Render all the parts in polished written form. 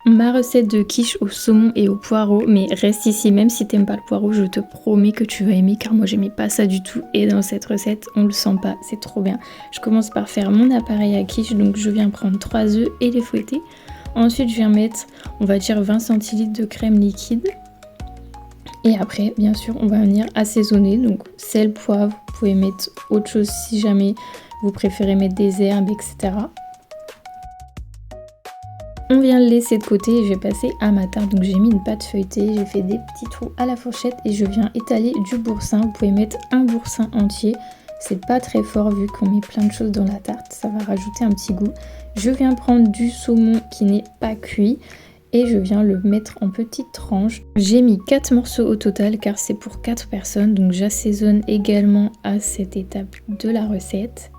Ma recette de quiche au saumon et au poireau, mais reste ici, même si t'aimes pas le poireau, je te promets que tu vas aimer car moi j'aimais pas ça du tout et dans cette recette on le sent pas, c'est trop bien. Je commence par faire mon appareil à quiche, donc je viens prendre 3 œufs et les fouetter. Ensuite je viens mettre, on va dire 20 centilitres de crème liquide. Et après, bien sûr, on va venir assaisonner, donc sel, poivre, vous pouvez mettre autre chose si jamais vous préférez mettre des herbes, etc. On vient le laisser de côté et je vais passer à ma tarte. Donc j'ai mis une pâte feuilletée, j'ai fait des petits trous à la fourchette et je viens étaler du boursin. Vous pouvez mettre un boursin entier, c'est pas très fort vu qu'on met plein de choses dans la tarte, ça va rajouter un petit goût. Je viens prendre du saumon qui n'est pas cuit et je viens le mettre en petites tranches. J'ai mis 4 morceaux au total car c'est pour 4 personnes, donc j'assaisonne également à cette étape de la recette.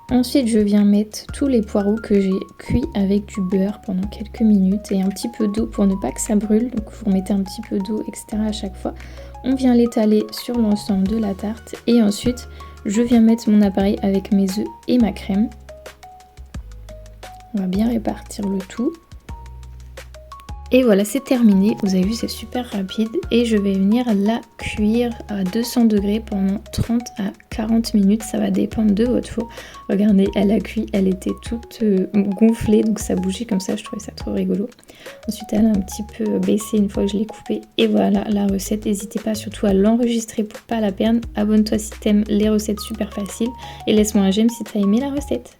Ensuite, je viens mettre tous les poireaux que j'ai cuits avec du beurre pendant quelques minutes et un petit peu d'eau pour ne pas que ça brûle. Donc vous remettez un petit peu d'eau, etc. à chaque fois. On vient l'étaler sur l'ensemble de la tarte et ensuite, je viens mettre mon appareil avec mes œufs et ma crème. On va bien répartir le tout. Et voilà, c'est terminé. Vous avez vu, c'est super rapide. Et je vais venir la cuire à 200 degrés pendant 30 à 40 minutes. Ça va dépendre de votre four. Regardez, elle a cuit, elle était toute gonflée, donc ça bougeait comme ça. Je trouvais ça trop rigolo. Ensuite, elle a un petit peu baissé une fois que je l'ai coupée. Et voilà la recette. N'hésitez pas surtout à l'enregistrer pour pas la perdre. Abonne-toi si t'aimes les recettes super faciles. Et laisse-moi un j'aime si t'as aimé la recette.